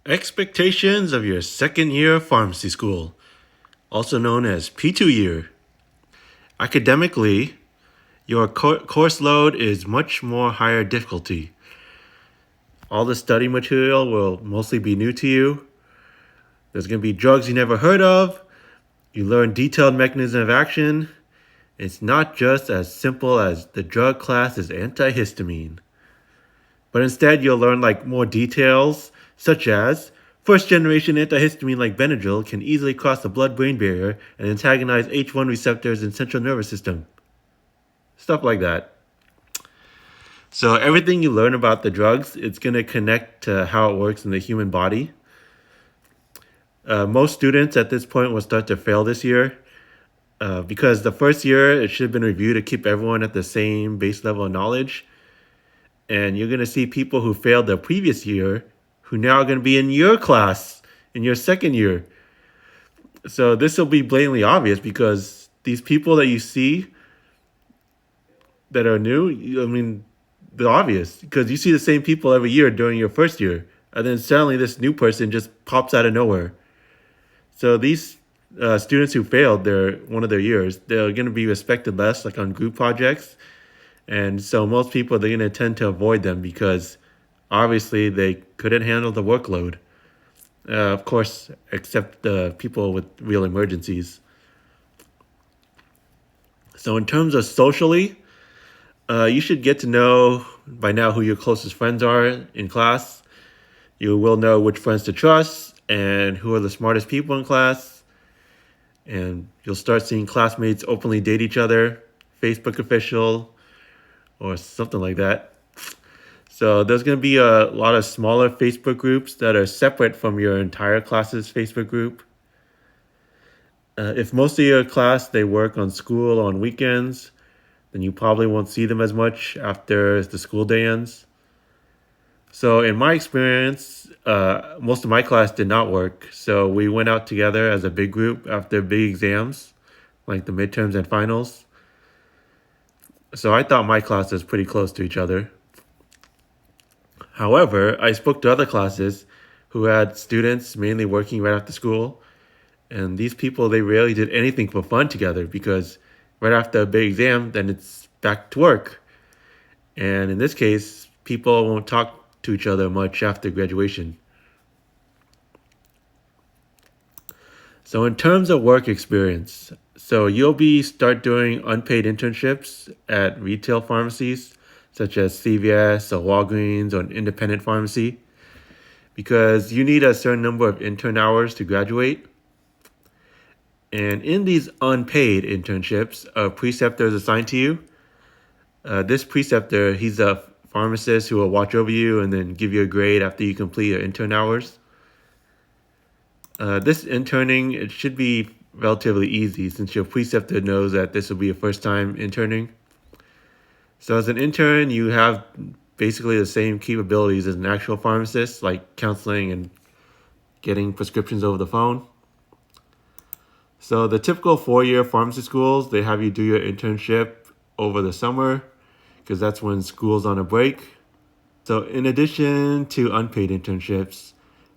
Expectations of your second year of pharmacy school, also known as P2 year. Academically, your course load is much more higher difficulty. All the study material will mostly be new to you. There's going to be drugs you never heard of. You learn detailed mechanism of action. It's not just as simple as the drug class is antihistamine. But instead, you'll learn more details, such as first generation antihistamine like Benadryl can easily cross the blood-brain barrier and antagonize H1 receptors in central nervous system. Stuff like that. So everything you learn about the drugs, it's going to connect to how it works in the human body. Most students at this point will start to fail this year because the first year it should have been reviewed to keep everyone at the same base level of knowledge. And you're going to see people who failed the previous year who now are going to be in your class in your second year. So this will be blatantly obvious because these people that you see that are new, they're obvious because you see the same people every year during your first year. And then suddenly this new person just pops out of nowhere. So these students who failed one of their years, they're going to be respected less on group projects. And so most people, they're going to tend to avoid them because obviously they couldn't handle the workload. Of course, except the people with real emergencies. So in terms of socially, you should get to know by now who your closest friends are in class. You will know which friends to trust and who are the smartest people in class. And you'll start seeing classmates openly date each other, Facebook official, or something like that. So there's going to be a lot of smaller Facebook groups that are separate from your entire class's Facebook group. If most of your class, they work on school on weekends, then you probably won't see them as much after the school day ends. So in my experience, most of my class did not work. So we went out together as a big group after big exams, like the midterms and finals. So I thought my class was pretty close to each other. However, I spoke to other classes who had students mainly working right after school. And these people, they rarely did anything for fun together because right after a big exam, then it's back to work. And in this case, people won't talk to each other much after graduation. So in terms of work experience, so you'll start doing unpaid internships at retail pharmacies such as CVS or Walgreens or an independent pharmacy because you need a certain number of intern hours to graduate. And in these unpaid internships, a preceptor is assigned to you. This preceptor, he's a pharmacist who will watch over you and then give you a grade after you complete your intern hours. This interning, it should be relatively easy since your preceptor knows that this will be your first time interning. So as an intern, you have basically the same capabilities as an actual pharmacist, like counseling and getting prescriptions over the phone. So the typical 4-year pharmacy schools, they have you do your internship over the summer because that's when school's on a break. So in addition to unpaid internships,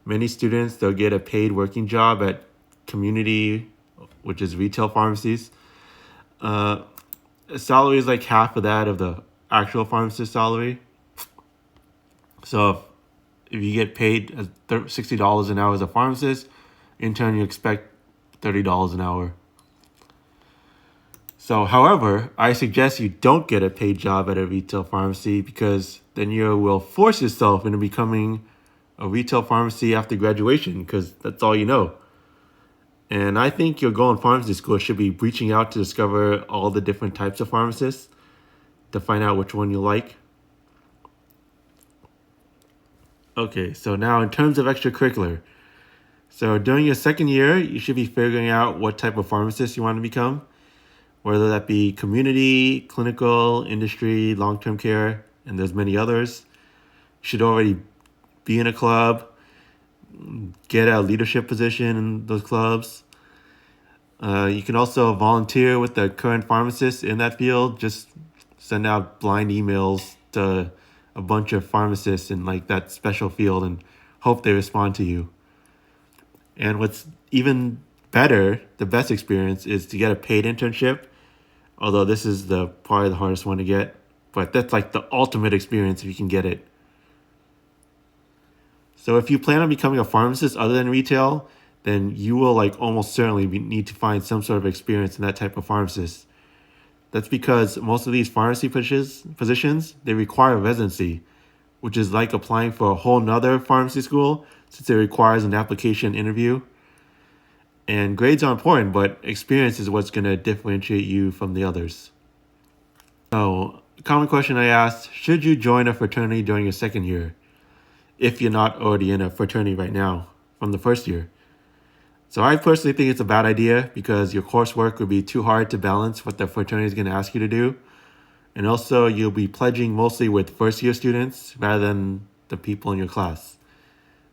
many students, they'll get a paid working job at community, which is retail pharmacies. Salary is like half of that of the actual pharmacist salary. So if you get paid $60 an hour as a pharmacist, intern, you expect $30 an hour. So, however, I suggest you don't get a paid job at a retail pharmacy because then you will force yourself into becoming a retail pharmacy after graduation because that's all you know. And I think your goal in pharmacy school should be reaching out to discover all the different types of pharmacists to find out which one you like. Okay, so now in terms of extracurricular. So during your second year, you should be figuring out what type of pharmacist you want to become, whether that be community, clinical, industry, long-term care, and there's many others. You should already be in a club, get a leadership position in those clubs. You can also volunteer with the current pharmacist in that field. Just send out blind emails to a bunch of pharmacists in that special field and hope they respond to you. And what's even better, the best experience, is to get a paid internship. Although this is probably the hardest one to get, but that's like the ultimate experience if you can get it. So if you plan on becoming a pharmacist other than retail, then you will like almost certainly need to find some sort of experience in that type of pharmacist. That's because most of these pharmacy positions, they require residency, which is like applying for a whole nother pharmacy school since it requires an application interview. And grades are important, but experience is what's going to differentiate you from the others. So, a common question I asked, should you join a fraternity during your second year if you're not already in a fraternity right now from the first year? So I personally think it's a bad idea because your coursework would be too hard to balance what the fraternity is going to ask you to do. And also you'll be pledging mostly with first year students rather than the people in your class.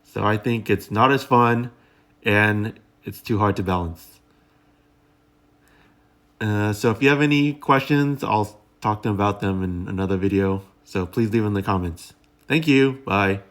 So I think it's not as fun and it's too hard to balance. So if you have any questions, I'll talk to them about them in another video. So please leave them in the comments. Thank you. Bye.